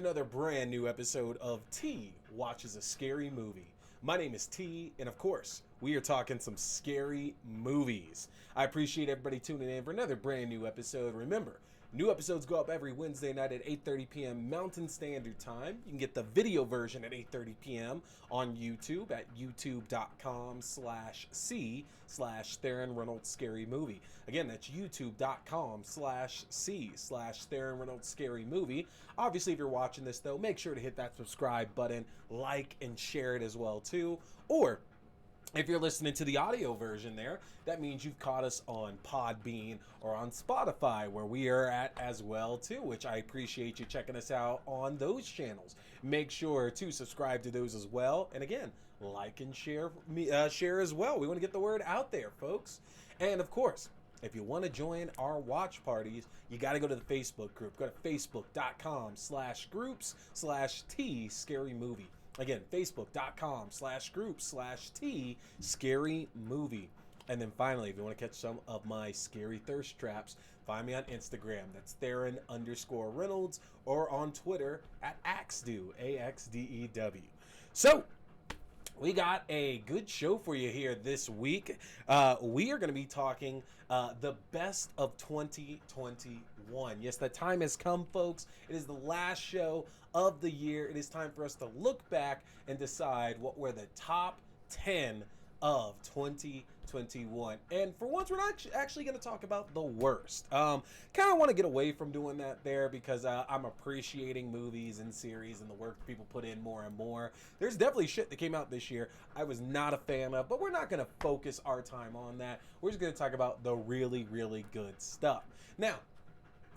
another brand new episode of T Watches a Scary Movie. My name is T, and of course, we are talking some scary movies. I appreciate everybody tuning in for another brand new episode. Remember, new episodes go up every Wednesday night at 8:30 p.m. Mountain Standard Time. You can get the video version at 8:30 p.m. on YouTube at youtube.com/C/Theron Reynolds Scary Movie. Again, that's youtube.com/C/Theron Reynolds Scary Movie. Obviously, if you're watching this, though, make sure to hit that subscribe button, like, and share it as well, too. Or if you're listening to the audio version there, that means you've caught us on Podbean or on Spotify, where we are at as well too, which I appreciate you checking us out on those channels. Make sure to subscribe to those as well. And again, like and share as well. We want to get the word out there, folks. And of course, if you want to join our watch parties, you got to go to the Facebook group. Go to facebook.com/groups/T Scary Movie. Again, facebook.com/group/T Scary Movie. And then finally, if you want to catch some of my scary thirst traps, find me on Instagram. That's Theron_Reynolds, or on Twitter at Axdew, AXDEW. So, we got a good show for you here this week. We are going to be talking the best of 2021. Yes, the time has come, folks. It is the last show of the year. It is time for us to look back and decide what were the top 10 of 2021. And for once, we're not actually going to talk about the worst. Kind of want to get away from doing that there, because I'm appreciating movies and series and the work people put in more and more. There's definitely shit that came out this year I was not a fan of, but we're not going to focus our time on that. We're just going to talk about the really, really good stuff. Now,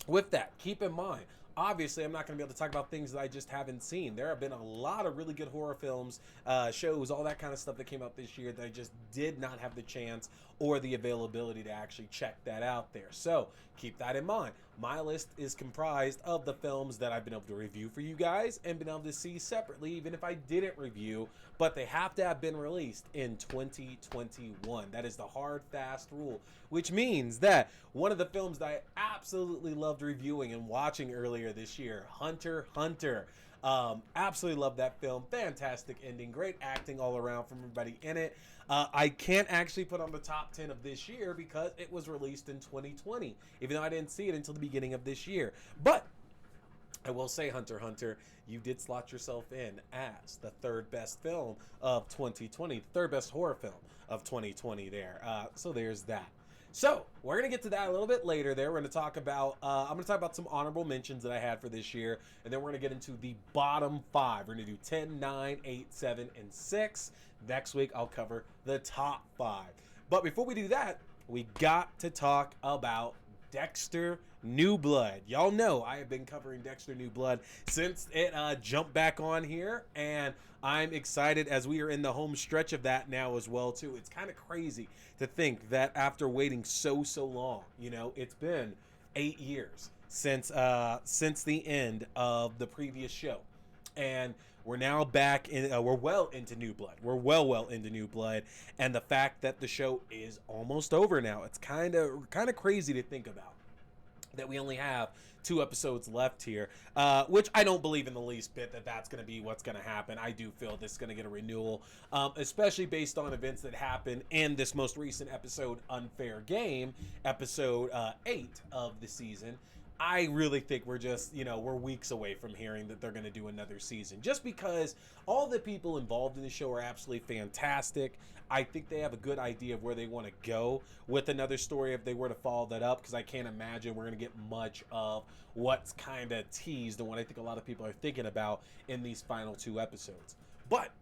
with that, keep in mind, obviously, I'm not going to be able to talk about things that I just haven't seen. There have been a lot of really good horror films, shows, all that kind of stuff that came out this year that I just did not have the chance or the availability to actually check that out there. So keep that in mind. My list is comprised of the films that I've been able to review for you guys and been able to see separately, even if I didn't review, but they have to have been released in 2021. That is the hard, fast rule, which means that one of the films that I absolutely loved reviewing and watching earlier this year, Hunter x Hunter. Absolutely love that film. Fantastic ending. Great acting all around from everybody in it. I can't actually put on the top 10 of this year because it was released in 2020, even though I didn't see it until the beginning of this year. But I will say, Hunter x Hunter, you did slot yourself in as the third best film of 2020, the third best horror film of 2020 there. So there's that. So, we're going to get to that a little bit later there. We're going to talk about, I'm going to talk about some honorable mentions that I had for this year, and then we're going to get into the bottom 5. We're going to do 10, 9, 8, 7, and 6. Next week, I'll cover the top 5. But before we do that, we got to talk about Dexter New Blood. Y'all know I have been covering Dexter New Blood since it jumped back on here, and I'm excited as we are in the home stretch of that now as well too. It's kind of crazy to think that after waiting so long, it's been 8 years since the end of the previous show. And we're now back in, we're well into New Blood. We're well into New Blood. And the fact that the show is almost over now, it's kind of crazy to think about that we only have 2 episodes left here, which I don't believe in the least bit that that's going to be what's going to happen. I do feel this is going to get a renewal, especially based on events that happened in this most recent episode, Unfair Game, episode 8 of the season. I really think we're just, we're weeks away from hearing that they're going to do another season. Just because all the people involved in the show are absolutely fantastic. I think they have a good idea of where they want to go with another story if they were to follow that up, because I can't imagine we're going to get much of what's kind of teased and what I think a lot of people are thinking about in these final 2 episodes. But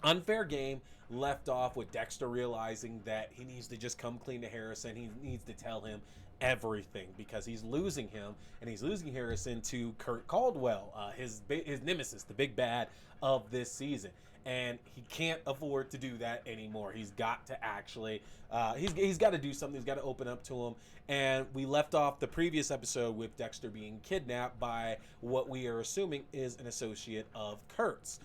Unfair Game left off with Dexter realizing that he needs to just come clean to Harrison. He needs to tell him everything because he's losing him, and he's losing Harrison to Kurt Caldwell, his nemesis, the big bad of this season. And he can't afford to do that anymore. He's got to actually, he's got to do something. He's got to open up to him. And we left off the previous episode with Dexter being kidnapped by what we are assuming is an associate of Kurt's.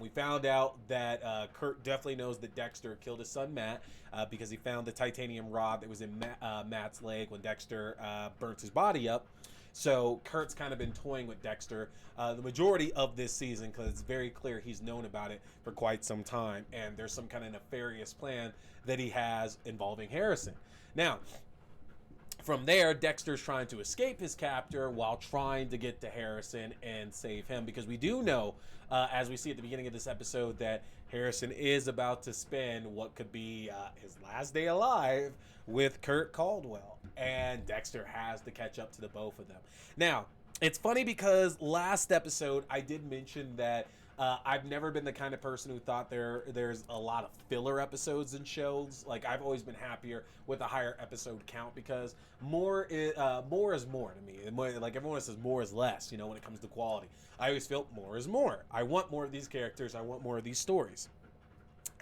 We found out that Kurt definitely knows that Dexter killed his son Matt because he found the titanium rod that was in Matt's leg when Dexter burnt his body up. So Kurt's kind of been toying with Dexter the majority of this season, because it's very clear he's known about it for quite some time, and there's some kind of nefarious plan that he has involving Harrison. Now, from there, Dexter's trying to escape his captor while trying to get to Harrison and save him, because we do know, as we see at the beginning of this episode, that Harrison is about to spend what could be his last day alive with Kurt Caldwell, and Dexter has to catch up to the both of them. Now, it's funny because last episode I did mention that I've never been the kind of person who thought there's a lot of filler episodes in shows. Like, I've always been happier with a higher episode count, because more is more to me. Like, everyone says more is less, when it comes to quality. I always felt more is more. I want more of these characters. I want more of these stories.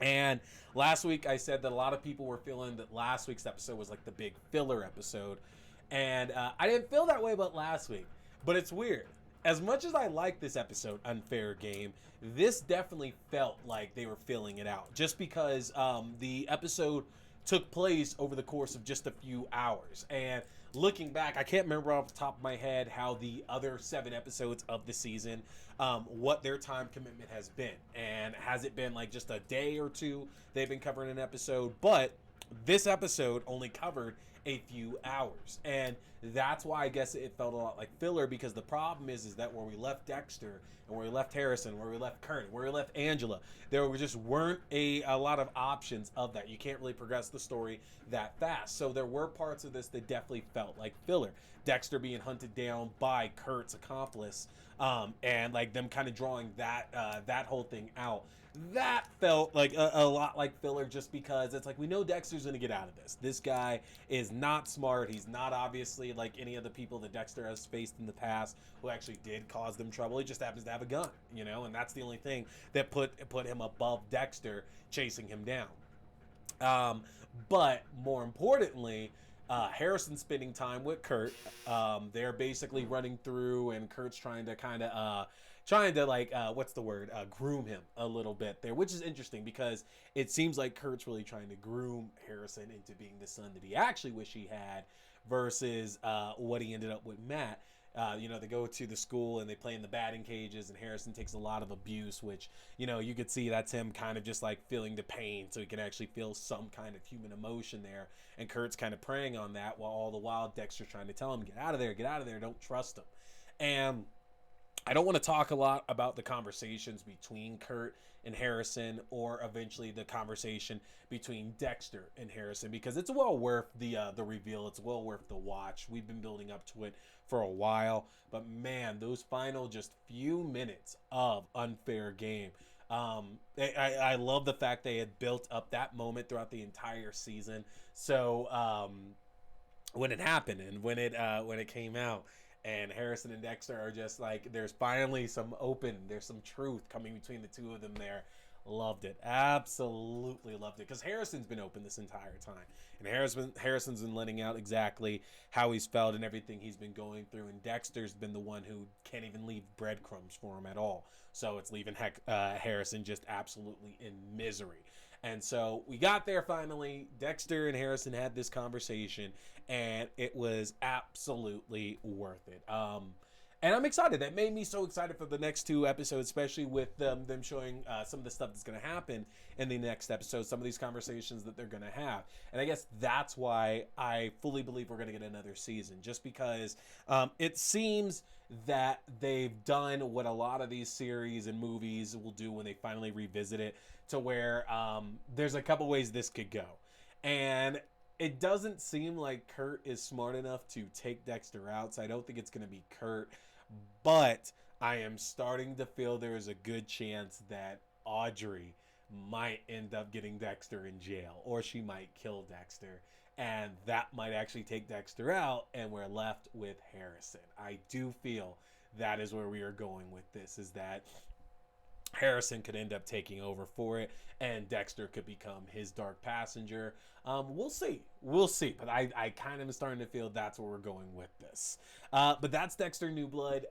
And last week I said that a lot of people were feeling that last week's episode was like the big filler episode. And I didn't feel that way about last week. But it's weird. As much as I like this episode, Unfair Game, this definitely felt like they were filling it out. Just because the episode took place over the course of just a few hours. And looking back, I can't remember off the top of my head how the other 7 episodes of the season, what their time commitment has been. And has it been like just a day or two they've been covering an episode? But this episode only covered a few hours, and that's why I guess it felt a lot like filler, because the problem is that where we left Dexter and where we left Harrison, where we left Kurt, where we left Angela, there just weren't a lot of options of that. You can't really progress the story that fast, so there were parts of this that definitely felt like filler. Dexter being hunted down by Kurt's accomplice, and like them kind of drawing that whole thing out. That felt like a lot like filler, just because it's like, we know Dexter's going to get out of this. This guy is not smart. He's not obviously like any of the people that Dexter has faced in the past who actually did cause them trouble. He just happens to have a gun, and that's the only thing that put him above Dexter chasing him down. But more importantly, Harrison spending time with Kurt. They're basically running through, and Kurt's trying to what's the word? Groom him a little bit there, which is interesting, because it seems like Kurt's really trying to groom Harrison into being the son that he actually wish he had, versus what he ended up with Matt. They go to the school and they play in the batting cages, and Harrison takes a lot of abuse, which, you could see that's him kind of just like feeling the pain, so he can actually feel some kind of human emotion there. And Kurt's kind of preying on that, while all the while Dexter's trying to tell him, get out of there, don't trust him. And I don't want to talk a lot about the conversations between Kurt and Harrison, or eventually the conversation between Dexter and Harrison, because it's well worth the reveal. It's well worth the watch. We've been building up to it for a while, but man, those final just few minutes of Unfair Game. I love the fact they had built up that moment throughout the entire season. So when it happened and when it came out, and Harrison and Dexter are just like, there's finally some truth coming between the two of them there. Loved it. Absolutely loved it. Because Harrison's been open this entire time. And Harrison's been letting out exactly how he's felt and everything he's been going through. And Dexter's been the one who can't even leave breadcrumbs for him at all. So it's leaving Harrison just absolutely in misery. And so we got there finally. Dexter and Harrison had this conversation, and it was absolutely worth it. And I'm excited. That made me so excited for the next 2 episodes, especially with them showing some of the stuff that's going to happen in the next episode, some of these conversations that they're going to have. And I guess that's why I fully believe we're going to get another season, just because it seems that they've done what a lot of these series and movies will do when they finally revisit it, to where there's a couple ways this could go. And it doesn't seem like Kurt is smart enough to take Dexter out, so I don't think it's going to be Kurt. But I am starting to feel there is a good chance that Audrey might end up getting Dexter in jail, or she might kill Dexter, and that might actually take Dexter out, and we're left with Harrison. I do feel that is where we are going with this, is that Harrison could end up taking over for it, and Dexter could become his dark passenger. We'll see. But I kind of am starting to feel that's where we're going with this. But that's Dexter New Blood.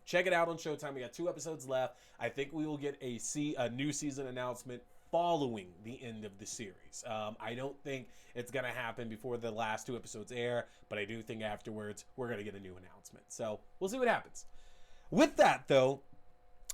Check it out on Showtime. We got 2 episodes left. I think we will get a new season announcement following the end of the series. I don't think it's going to happen before the last 2 episodes air, but I do think afterwards we're going to get a new announcement. So we'll see what happens. With that, though,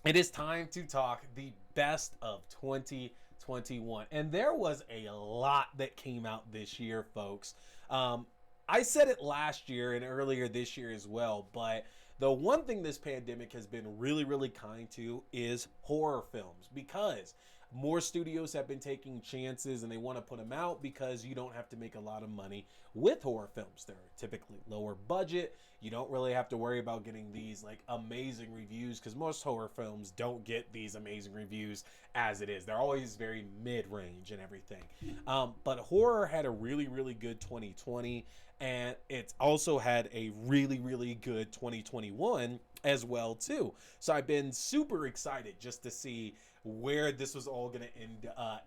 it is time to talk the best of 2021. And there was a lot that came out this year, folks. I said it last year and earlier this year as well, but the one thing this pandemic has been really, really kind to is horror films, because more studios have been taking chances and they want to put them out because you don't have to make a lot of money with horror films. They're typically lower budget. You don't really have to worry about getting these like amazing reviews, because most horror films don't get these amazing reviews as it is. They're always very mid-range and everything. But horror had a really, really good 2020, and it's also had a really, really good 2021 as well too. So I've been super excited just to see where this was all going to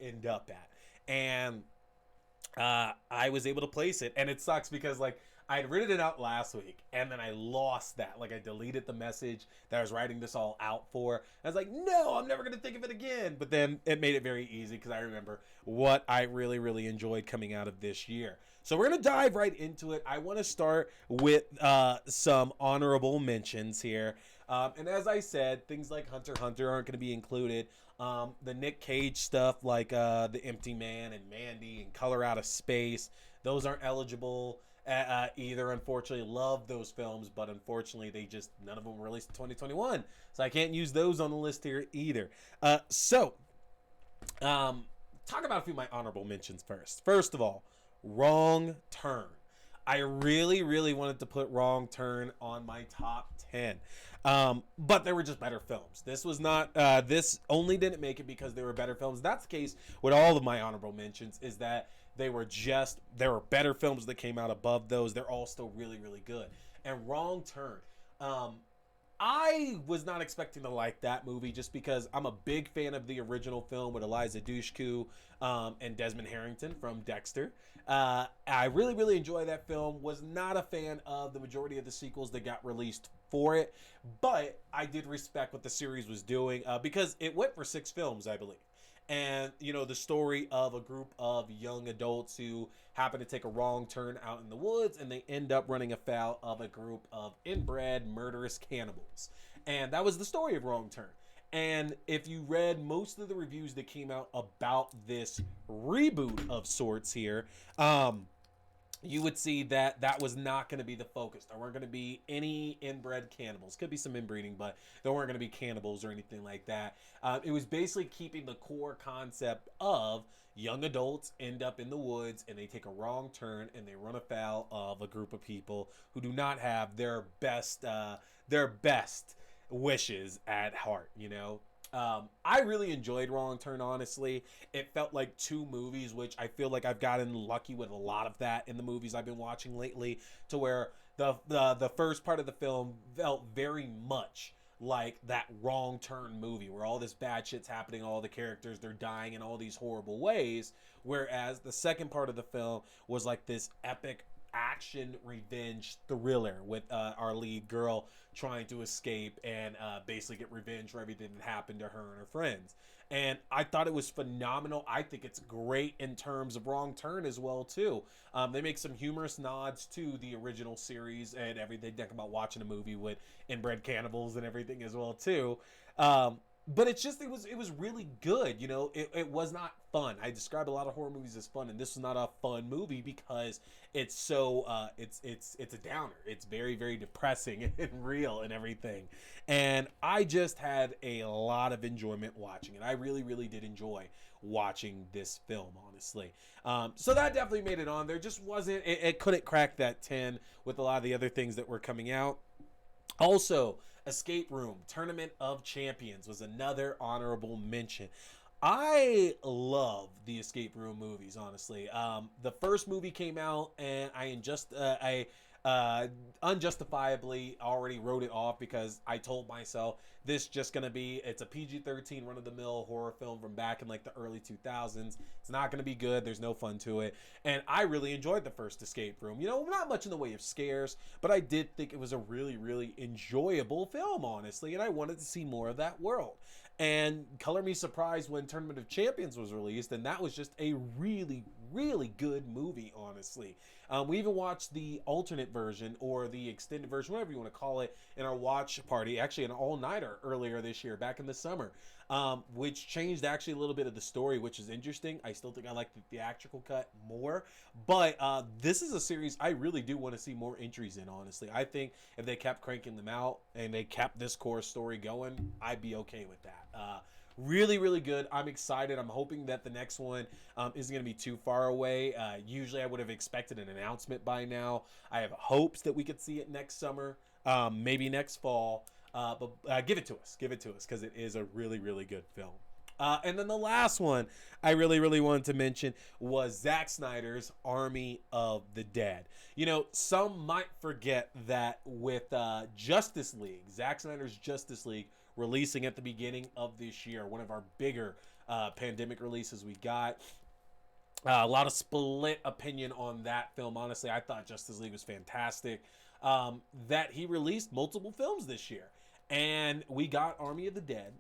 end up at. And I was able to place it, and it sucks because like I had written it out last week and then I lost that. Like I deleted the message that I was writing this all out for. I was like, no, I'm never going to think of it again. But then it made it very easy because I remember what I really, really enjoyed coming out of this year. So we're going to dive right into it. I want to start with some honorable mentions here. And as I said, things like Hunter x Hunter aren't going to be included. The Nick Cage stuff like The Empty Man and Mandy and Color Out of Space, those aren't eligible either. Unfortunately, love those films, but unfortunately none of them were released in 2021, so I can't use those on the list here either. Talk about a few of my honorable mentions first. First of all, Wrong Turn. I really, really wanted to put Wrong Turn on my top 10. But there were just better films. This was not, this only didn't make it because there were better films. That's the case with all of my honorable mentions, is that there were better films that came out above those. They're all still really, really good. And Wrong Turn. I was not expecting to like that movie just because I'm a big fan of the original film with Eliza Dushku and Desmond Harrington from Dexter. I really, really enjoyed that film. Was not a fan of the majority of the sequels that got released for it, but I did respect what the series was doing because it went for 6 films, I believe. And, you know, the story of a group of young adults who happen to take a wrong turn out in the woods, and they end up running afoul of a group of inbred murderous cannibals. And that was the story of Wrong Turn. And if you read most of the reviews that came out about this reboot of sorts here, you would see that that was not going to be the focus. There weren't going to be any inbred cannibals. Could be some inbreeding, but there weren't going to be cannibals or anything like that. It was basically keeping the core concept of young adults end up in the woods and they take a wrong turn and they run afoul of a group of people who do not have their best wishes at heart, you know? I really enjoyed Wrong Turn, honestly. It felt like 2 movies, which I feel like I've gotten lucky with a lot of that in the movies I've been watching lately, to where the first part of the film felt very much like that Wrong Turn movie where all this bad shit's happening, all the characters, they're dying in all these horrible ways, whereas the second part of the film was like this epic action revenge thriller with our lead girl trying to escape and basically get revenge for everything that happened to her and her friends. And I thought it was phenomenal. I think it's great in terms of Wrong Turn as well too. They make some humorous nods to the original series and everything. Think about watching a movie with inbred cannibals and everything as well too. But it's just, it was really good. You know, it was not fun. I describe a lot of horror movies as fun, and this was not a fun movie because it's so, it's a downer. It's very, very depressing and real and everything. And I just had a lot of enjoyment watching it. I really, really did enjoy watching this film, honestly. So that definitely made it on. There just wasn't, it couldn't crack that 10 with a lot of the other things that were coming out. Also, Escape Room Tournament of Champions was another honorable mention. I love the Escape Room movies, honestly. The first movie came out, and I unjustifiably already wrote it off because I told myself this just gonna be, it's a PG-13 run-of-the-mill horror film from back in like the early 2000s. It's not gonna be good. There's no fun to it. And I really enjoyed the first Escape Room. You know, not much in the way of scares, but I did think it was a really, really enjoyable film, honestly, and I wanted to see more of that world. And color me surprised when Tournament of Champions was released, and that was just a really, really good movie, honestly. We even watched the alternate version or the extended version, whatever you want to call it, in our watch party, actually an all-nighter earlier this year, back in the summer, which changed actually a little bit of the story, which is interesting. I still think I like the theatrical cut more, but this is a series I really do want to see more entries in, honestly. I think if they kept cranking them out and they kept this core story going, I'd be okay with that. Really, really good. I'm excited. I'm hoping that the next one isn't going to be too far away. Usually I would have expected an announcement by now. I have hopes that we could see it next summer, maybe next fall. But give it to us. Give it to us, because it is a really, really good film. And then the last one I really, really wanted to mention was Zack Snyder's Army of the Dead. You know, some might forget that with Justice League, Zack Snyder's Justice League, releasing at the beginning of this year, one of our bigger pandemic releases we got. A lot of split opinion on that film. Honestly, I thought Justice League was fantastic. That he released multiple films this year. And we got Army of the Dead.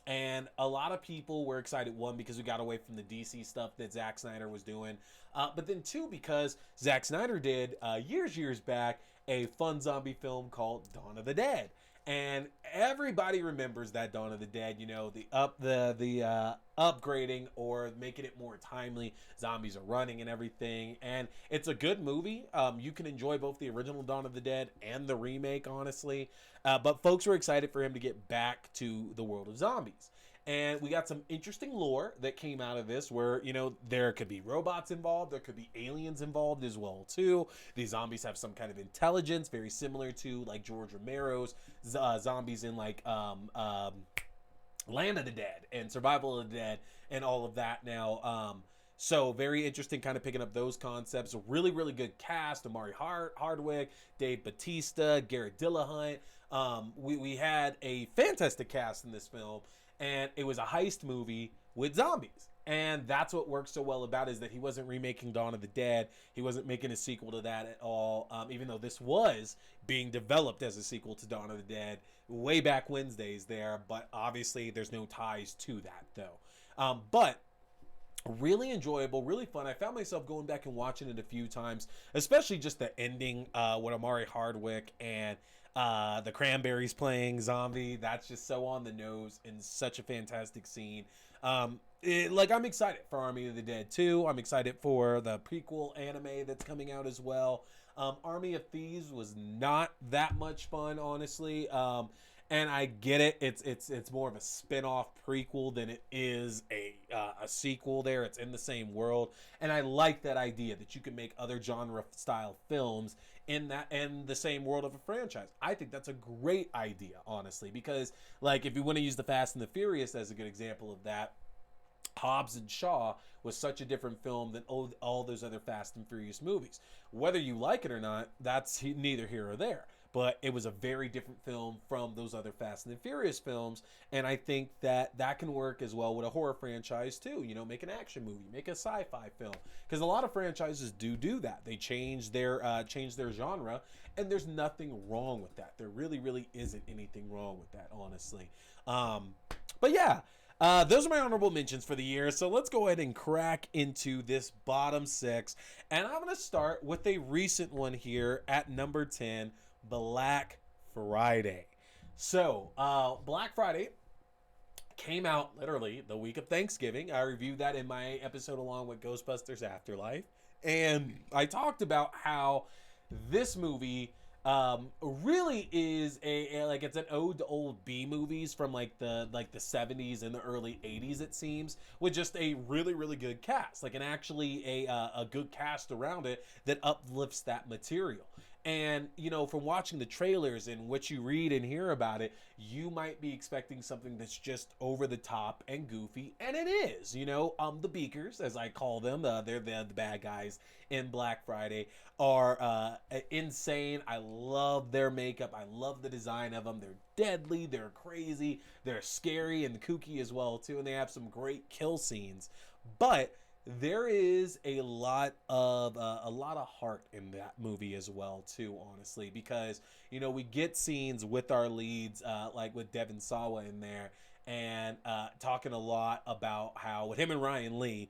And a lot of people were excited, one, because we got away from the DC stuff that Zack Snyder was doing. But then two, because Zack Snyder did, years back, a fun zombie film called Dawn of the Dead. And everybody remembers that Dawn of the Dead, you know, the upgrading or making it more timely. Zombies are running and everything. And it's a good movie. You can enjoy both the original Dawn of the Dead and the remake, honestly. But folks were excited for him to get back to the world of zombies. And we got some interesting lore that came out of this where, you know, there could be robots involved. There could be aliens involved as well, too. These zombies have some kind of intelligence, very similar to, like, George Romero's zombies in, like, Land of the Dead and Survival of the Dead and all of that now. So very interesting, kind of picking up those concepts. A really, really good cast. Amari Hardwick, Dave Bautista, Garrett Dillahunt. We had a fantastic cast in this film. And it was a heist movie with zombies. And that's what works so well about it, is that he wasn't remaking Dawn of the Dead. He wasn't making a sequel to that at all, even though this was being developed as a sequel to Dawn of the Dead way back Wednesdays there. But obviously there's no ties to that, though. But really enjoyable, really fun. I found myself going back and watching it a few times, especially just the ending with Amari Hardwick and the Cranberries playing zombie. That's just so on the nose and such a fantastic scene. I'm excited for Army of the Dead 2. I'm excited for the prequel anime that's coming out as well. Army of Thieves was not that much fun, honestly. And I get it. It's more of a spin-off prequel than it is a sequel there. It's in the same world. And I like that idea that you can make other genre-style films in the same world of a franchise. I think that's a great idea, honestly, because, like, if you want to use the Fast and the Furious as a good example of that, Hobbs and Shaw was such a different film than all those other Fast and Furious movies. Whether you like it or not, that's neither here or there. But it was a very different film from those other Fast and Furious films. And I think that can work as well with a horror franchise too. You know, make an action movie, make a sci-fi film. Because a lot of franchises do that. They change their genre, and there's nothing wrong with that. There really, really isn't anything wrong with that, honestly. But yeah, those are my honorable mentions for the year. So let's go ahead and crack into this bottom 6. And I'm going to start with a recent one here at number 10, Black Friday. So, Black Friday came out literally the week of Thanksgiving. I reviewed that in my episode along with Ghostbusters Afterlife. And I talked about how this movie really is it's an ode to old B movies from like the 70s and the early 80s, it seems, with just a really, really good cast, like a good cast around it that uplifts that material. And, you know, from watching the trailers and what you read and hear about it, you might be expecting something that's just over the top and goofy. And it is, you know, the Beakers, as I call them, they're the bad guys in Black Friday, are insane. I love their makeup. I love the design of them. They're deadly. They're crazy. They're scary and kooky as well, too. And they have some great kill scenes. But there is a lot of heart in that movie as well, too, honestly, because, you know, we get scenes with our leads, like with Devin Sawa in there, and talking a lot about how with him and Ryan Lee.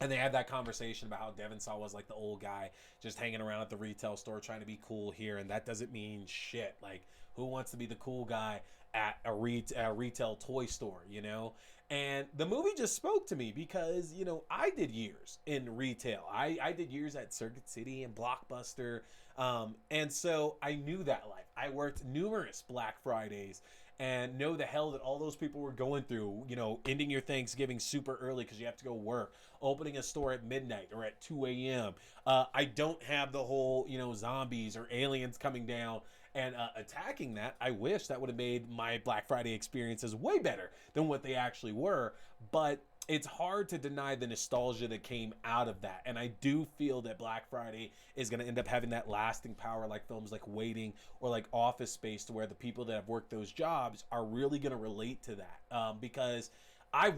And they had that conversation about how Devin Saw was like the old guy just hanging around at the retail store trying to be cool here. And that doesn't mean shit. Like, who wants to be the cool guy at a retail toy store, you know? And the movie just spoke to me because, you know, I did years in retail. I did years at Circuit City and Blockbuster. And so I knew that life. I worked numerous Black Fridays and know the hell that all those people were going through, you know, ending your Thanksgiving super early because you have to go work, opening a store at midnight or at 2 a.m. I don't have the whole, you know, zombies or aliens coming down and attacking that. I wish that would have made my Black Friday experiences way better than what they actually were. But it's hard to deny the nostalgia that came out of that. And I do feel that Black Friday is going to end up having that lasting power, like films like Waiting or like Office Space, to where the people that have worked those jobs are really going to relate to that. Because I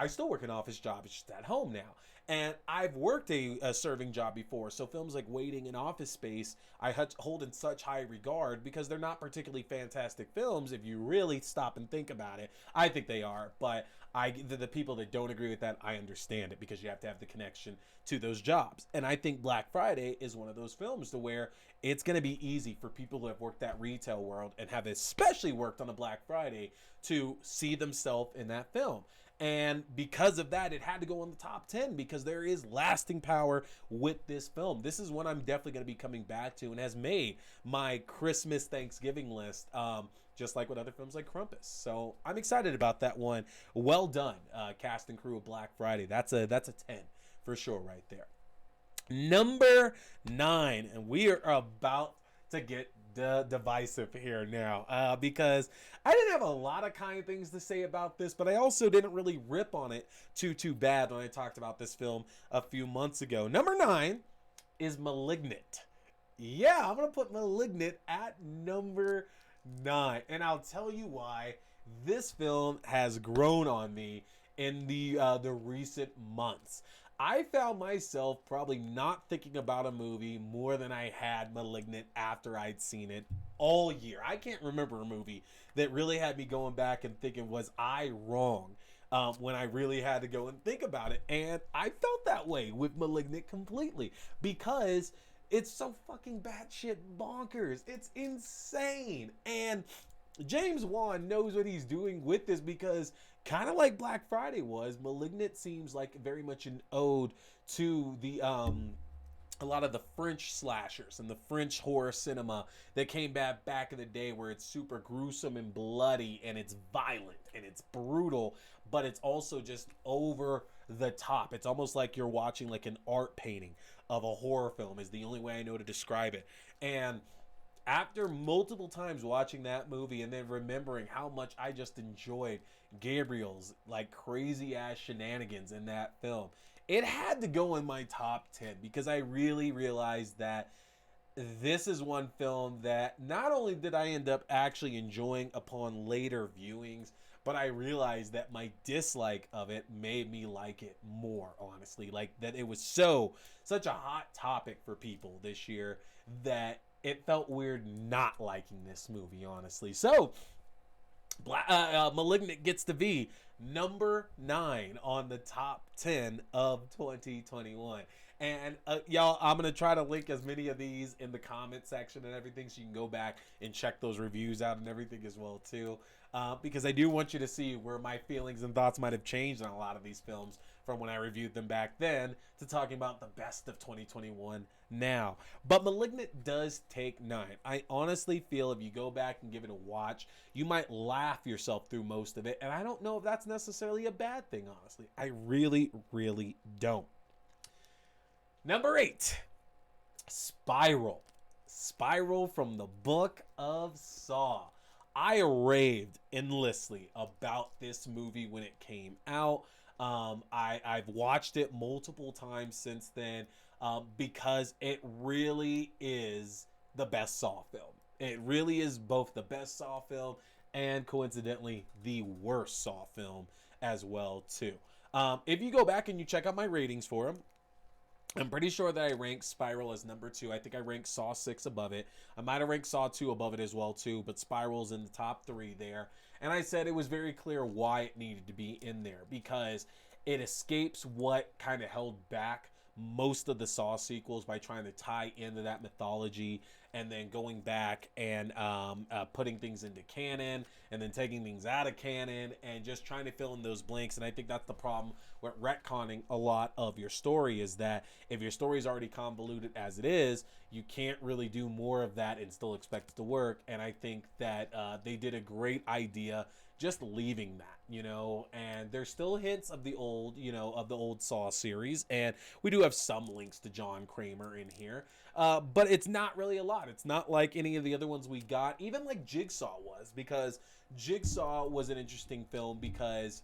still work an office job. It's just at home now. And I've worked a serving job before. So films like Waiting and Office Space, I hold in such high regard because they're not particularly fantastic films if you really stop and think about it. I think they are, but the people that don't agree with that, I understand it because you have to have the connection to those jobs. And I think Black Friday is one of those films to where it's going to be easy for people who have worked that retail world and have especially worked on a Black Friday to see themselves in that film. And because of that, it had to go on the top 10 because there is lasting power with this film. This is one I'm definitely going to be coming back to and has made my Christmas Thanksgiving list, just like with other films like Krampus. So I'm excited about that one. Well done, cast and crew of Black Friday. That's a 10 for sure right there. Number 9, and we are about to get divisive here now because I didn't have a lot of kind things to say about this, but I also didn't really rip on it too bad when I talked about this film a few months ago. Number 9 is Malignant. Yeah, I'm gonna put Malignant at number 9, and I'll tell you why. This film has grown on me in the recent months. I found myself probably not thinking about a movie more than I had Malignant after I'd seen it all year. I can't remember a movie that really had me going back and thinking, was I wrong? When I really had to go and think about it. And I felt that way with Malignant completely because it's so fucking batshit bonkers. It's insane. And James Wan knows what he's doing with this because kind of like Black Friday was, Malignant seems like very much an ode to the a lot of the French slashers and the French horror cinema that came back in the day, where it's super gruesome and bloody and it's violent and it's brutal, but it's also just over the top. It's almost like you're watching like an art painting of a horror film is the only way I know to describe it. And after multiple times watching that movie and then remembering how much I just enjoyed Gabriel's like crazy ass shenanigans in that film, it had to go in my top 10 because I really realized that this is one film that not only did I end up actually enjoying upon later viewings, but I realized that my dislike of it made me like it more, honestly. Like that it was such a hot topic for people this year that it felt weird not liking this movie, honestly. So, Malignant gets to be number 9 on the top 10 of 2021. And y'all, I'm going to try to link as many of these in the comment section and everything so you can go back and check those reviews out and everything as well, too. Because I do want you to see where my feelings and thoughts might have changed on a lot of these films from when I reviewed them back then to talking about the best of 2021 now. But Malignant does take 9. I honestly feel if you go back and give it a watch, you might laugh yourself through most of it. And I don't know if that's necessarily a bad thing, honestly. I really, really don't. Number 8, Spiral. Spiral from the Book of Saw. I raved endlessly about this movie when it came out. I've watched it multiple times since then because it really is the best Saw film. It really is both the best Saw film and coincidentally the worst Saw film as well too. If you go back and you check out my ratings for them, I'm pretty sure that I ranked Spiral as number 2. I think I ranked Saw 6 above it. I might have ranked Saw 2 above it as well too, but Spiral's in the top 3 there. And I said it was very clear why it needed to be in there, because it escapes what kind of held back most of the Saw sequels by trying to tie into that mythology and then going back and putting things into canon and then taking things out of canon and just trying to fill in those blanks. And I think that's the problem with retconning a lot of your story, is that if your story is already convoluted as it is, you can't really do more of that and still expect it to work. And I think that they did a great idea just leaving that, and there's still hints of the old, of the old Saw series, and we do have some links to John Kramer in here, but it's not really a lot. It's not like any of the other ones we got, even like Jigsaw was, because Jigsaw was an interesting film because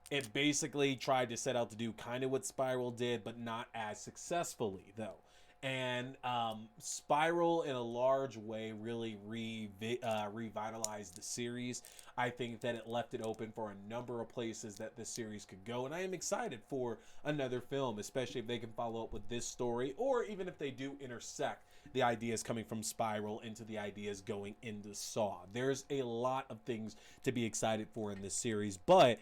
it basically tried to set out to do kind of what Spiral did, but not as successfully, though. And Spiral, in a large way, really revitalized the series. I think that it left it open for a number of places that this series could go, and I am excited for another film, especially if they can follow up with this story, or even if they do intersect the ideas coming from Spiral into the ideas going into Saw. There's a lot of things to be excited for in this series, but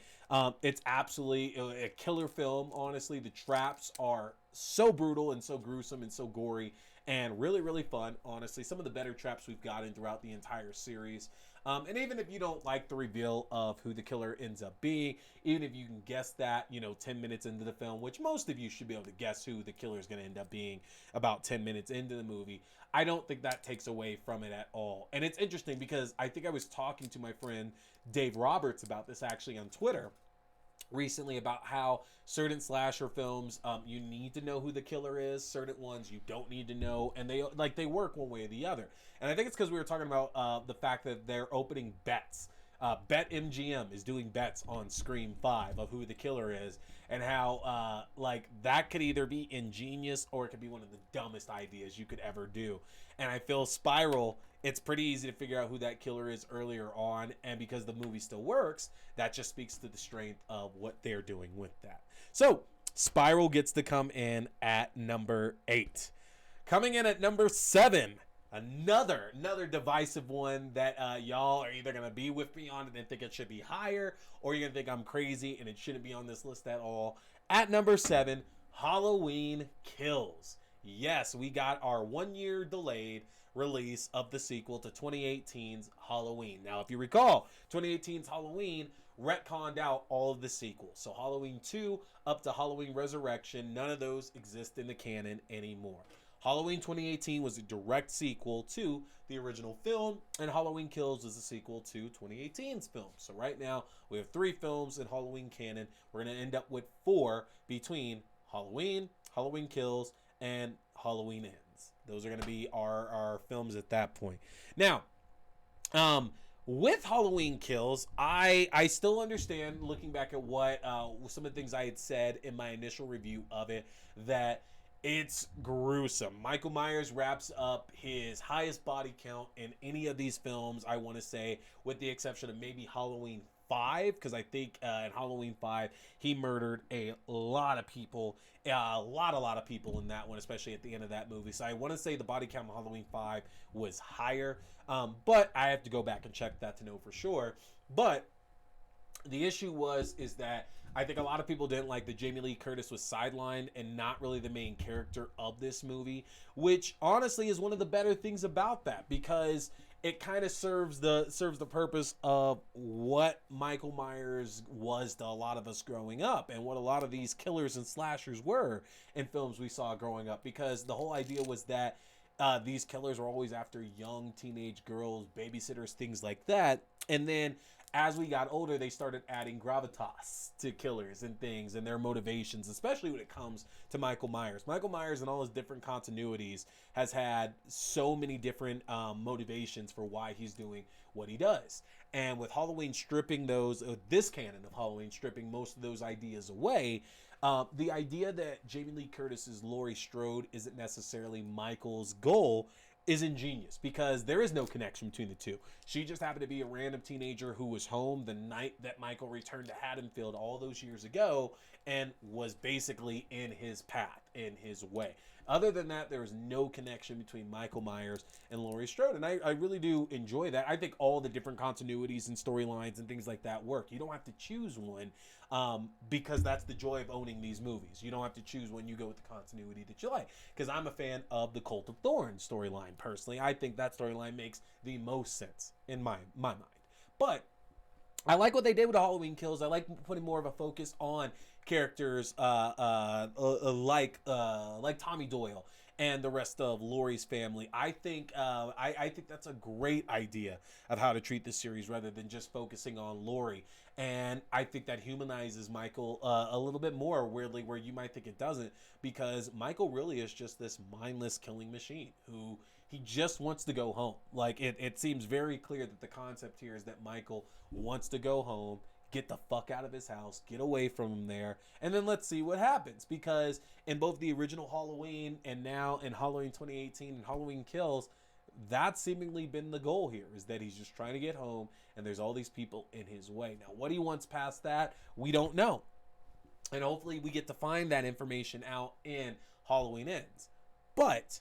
it's absolutely a killer film. Honestly, the traps are so brutal and so gruesome and so gory and really, really fun. Honestly, some of the better traps we've gotten throughout the entire series. And even if you don't like the reveal of who the killer ends up being, even if you can guess that, 10 minutes into the film, which most of you should be able to guess who the killer is going to end up being about 10 minutes into the movie, I don't think that takes away from it at all. And it's interesting because I think I was talking to my friend Dave Roberts about this actually on Twitter recently, about how certain slasher films, you need to know who the killer is, certain ones you don't need to know, and they work one way or the other. And I think it's because we were talking about the fact that they're opening bets. BetMGM is doing bets on Scream 5 of who the killer is, and how that could either be ingenious or it could be one of the dumbest ideas you could ever do. And I feel Spiral, it's pretty easy to figure out who that killer is earlier on, and because the movie still works, that just speaks to the strength of what they're doing with that. So Spiral gets to come in at number 8. Coming in at number 7, another divisive one that y'all are either gonna be with me on it and think it should be higher, or you're gonna think I'm crazy and it shouldn't be on this list at all. At number 7, Halloween Kills. Yes, we got our 1-year delayed release of the sequel to 2018's Halloween. Now, if you recall, 2018's Halloween retconned out all of the sequels. So Halloween 2 up to Halloween Resurrection, none of those exist in the canon anymore. Halloween 2018 was a direct sequel to the original film, and Halloween Kills is a sequel to 2018's film. So right now, we have 3 films in Halloween canon. We're going to end up with 4 between Halloween, Halloween Kills, and Halloween Ends. Those are going to be our films at that point. Now, with Halloween Kills, I still understand, looking back at what some of the things I had said in my initial review of it, that it's gruesome. Michael Myers wraps up his highest body count in any of these films, I want to say, with the exception of maybe Halloween 5, because I think in Halloween 5 he murdered a lot of people, a lot of people in that one, especially at the end of that movie. So I want to say the body count in Halloween 5 was higher, but I have to go back and check that to know for sure. But the issue is that I think a lot of people didn't like that Jamie Lee Curtis was sidelined and not really the main character of this movie, which honestly is one of the better things about that, because it kind of serves the purpose of what Michael Myers was to a lot of us growing up, and what a lot of these killers and slashers were in films we saw growing up, because the whole idea was that these killers were always after young teenage girls, babysitters, things like that. And then as we got older, they started adding gravitas to killers and things and their motivations, especially when it comes to Michael Myers. Michael Myers, in all his different continuities, has had so many different motivations for why he's doing what he does. And with Halloween stripping this canon of Halloween stripping most of those ideas away, the idea that Jamie Lee Curtis's Laurie Strode isn't necessarily Michael's goal is ingenious, because there is no connection between the two. She just happened to be a random teenager who was home the night that Michael returned to Haddonfield all those years ago and was basically in his path. in his way. Other than that, there is no connection between Michael Myers and Laurie Strode, and I really do enjoy that. I think all the different continuities and storylines and things like that work. You don't have to choose one, because that's the joy of owning these movies. You don't have to choose when you go with the continuity that you like, because I'm a fan of the Cult of Thorns storyline personally. I think that storyline makes the most sense in my mind. But I like what they did with the Halloween Kills. I like putting more of a focus on characters like Tommy Doyle and the rest of Laurie's family. I think I think that's a great idea of how to treat this series rather than just focusing on Laurie. And I think that humanizes Michael a little bit more, weirdly, where you might think it doesn't, because Michael really is just this mindless killing machine who he just wants to go home. Like, it seems very clear that the concept here is that Michael wants to go home, get the fuck out of his house, get away from him there, and then let's see what happens. Because in both the original Halloween and now in Halloween 2018 and Halloween Kills, that's seemingly been the goal here, is that he's just trying to get home and there's all these people in his way. Now, what he wants past that, we don't know. And hopefully we get to find that information out in Halloween Ends. But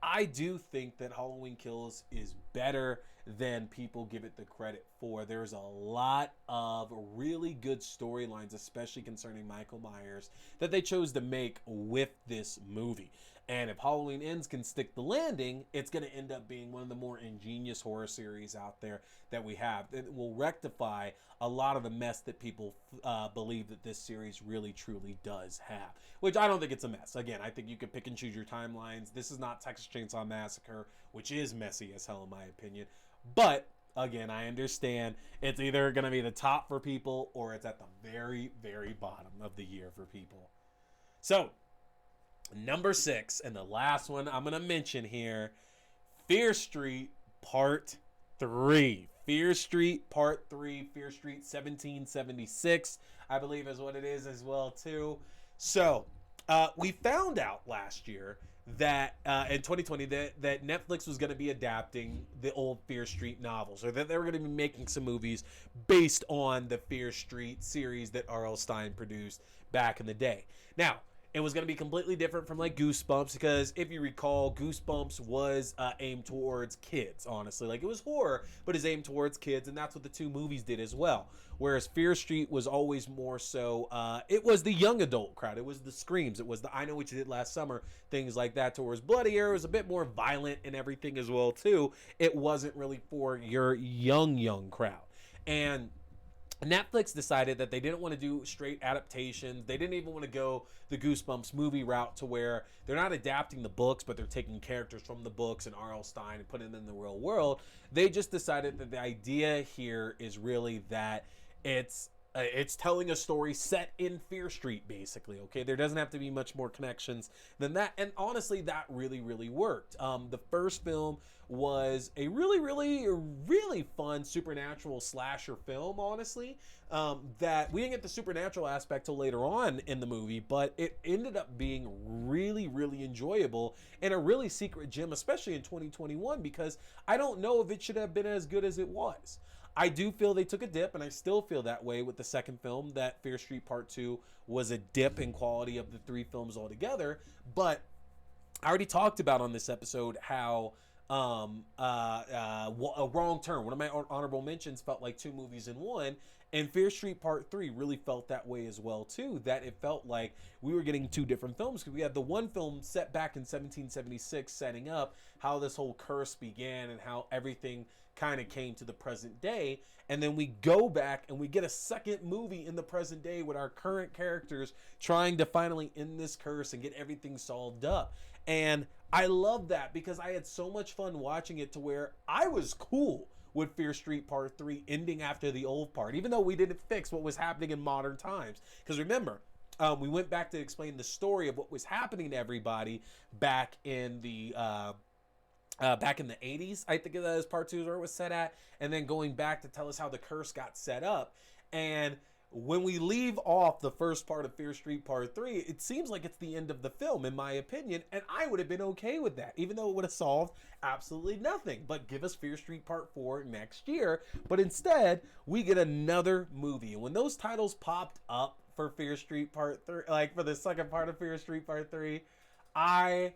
I do think that Halloween Kills is better than people give it the credit for. There's a lot of really good storylines, especially concerning Michael Myers, that they chose to make with this movie. And if Halloween Ends can stick the landing, it's going to end up being one of the more ingenious horror series out there that we have. It will rectify a lot of the mess that people believe that this series really, truly does have. Which I don't think it's a mess. Again, I think you can pick and choose your timelines. This is not Texas Chainsaw Massacre, which is messy as hell in my opinion. But again, I understand it's either going to be the top for people or it's at the very, very bottom of the year for people. So, number 6, and the last one I'm going to mention here, Fear Street Part 3. Fear Street Part 3, Fear Street 1776, I believe is what it is as well, too. So, we found out last year that in 2020 that Netflix was going to be adapting the old Fear Street novels, or that they were going to be making some movies based on the Fear Street series that R.L. Stine produced back in the day. Now, it was going to be completely different from like Goosebumps, because if you recall, Goosebumps was aimed towards kids, honestly. Like, it was horror, but it's aimed towards kids, and that's what the two movies did as well. Whereas Fear Street was always more so, it was the young adult crowd. It was the screams. It was the I Know What You Did Last Summer, things like that. Towards bloodier, it was a bit more violent and everything as well, too. It wasn't really for your young crowd. And Netflix decided that they didn't want to do straight adaptations. They didn't even want to go the Goosebumps movie route, to where they're not adapting the books, but they're taking characters from the books and R.L. Stine and putting them in the real world. They just decided that the idea here is really that it's telling a story set in Fear Street, basically, okay? There doesn't have to be much more connections than that, and honestly, that really, really worked. The first film was a really fun supernatural slasher film, honestly, that we didn't get the supernatural aspect till later on in the movie, but it ended up being really, really enjoyable and a really secret gem, especially in 2021, because I don't know if it should have been as good as it was. I do feel they took a dip, and I still feel that way with the second film, that Fear Street Part 2 was a dip in quality of the 3 films altogether. But I already talked about on this episode how a Wrong Turn, one of my honorable mentions, felt like 2 movies in one. And Fear Street Part 3 really felt that way as well, too. That it felt like we were getting 2 different films, because we had the one film set back in 1776 setting up how this whole curse began and how everything kind of came to the present day, and then we go back and we get a second movie in the present day with our current characters trying to finally end this curse and get everything solved up. And I love that, because I had so much fun watching it, to where I was cool with Fear Street Part 3 ending after the old part, even though we didn't fix what was happening in modern times. Because remember, we went back to explain the story of what was happening to everybody back in the 80s, I think that was Part 2 is where it was set at, and then going back to tell us how the curse got set up. And when we leave off the first part of Fear Street Part 3, it seems like it's the end of the film, in my opinion, and I would have been okay with that, even though it would have solved absolutely nothing. But give us Fear Street Part 4 next year, but instead, we get another movie. And when those titles popped up for Fear Street Part 3, like for the second part of Fear Street Part 3. I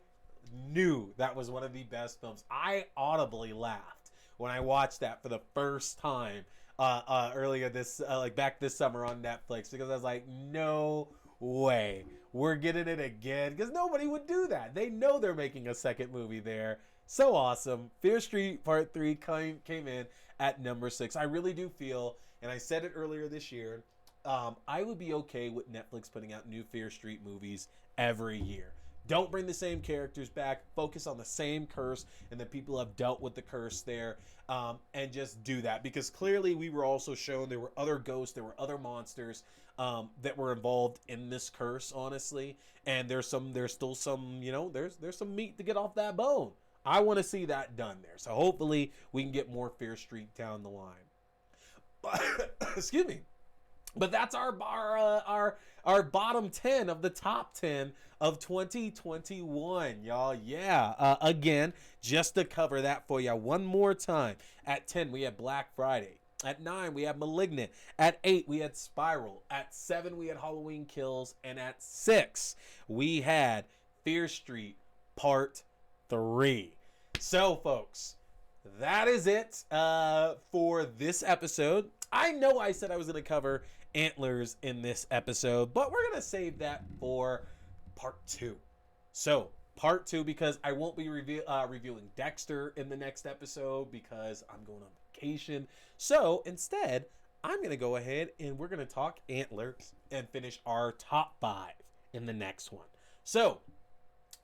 knew that was one of the best films. I audibly laughed when I watched that for the first time earlier this, like back this summer on Netflix, because I was like, no way, we're getting it again, because nobody would do that. They know they're making a second movie there. So awesome. Fear Street Part 3 came in at number 6. I really do feel, and I said it earlier this year, I would be okay with Netflix putting out new Fear Street movies every year. Don't bring the same characters back. Focus on the same curse and the people have dealt with the curse there, and just do that. Because clearly we were also shown there were other ghosts, there were other monsters that were involved in this curse, honestly. And there's still some, there's some meat to get off that bone. I want to see that done there. So hopefully we can get more Fear Street down the line. Excuse me. But that's our bottom 10 of the top 10 of 2021, y'all. Yeah. Again, just to cover that for you one more time. At 10, we had Black Friday. At 9, we had Malignant. At 8, we had Spiral. At 7, we had Halloween Kills. And at 6, we had Fear Street Part 3. So, folks, that is it for this episode. I know I said I was going to cover Antlers in this episode, but we're going to save that for part 2. So, part 2, because I won't be reviewing Dexter in the next episode because I'm going on vacation. So, instead, I'm going to go ahead and we're going to talk Antlers and finish our top 5 in the next one. So,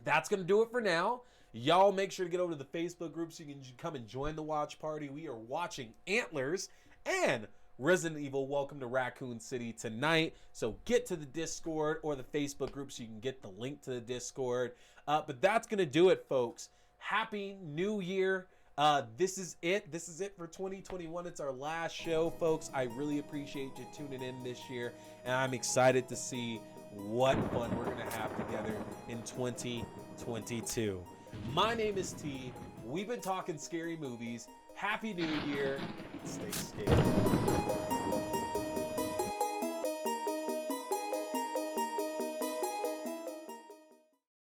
that's going to do it for now. Y'all make sure to get over to the Facebook group so you can come and join the watch party. We are watching Antlers and Resident Evil Welcome to Raccoon City tonight. So get to the Discord or the Facebook group so you can get the link to the Discord. But that's going to do it, folks. Happy New Year. This is it. This is it for 2021. It's our last show, folks. I really appreciate you tuning in this year. And I'm excited to see what fun we're going to have together in 2022. My name is T. We've been talking scary movies. Happy New Year. Stay scared.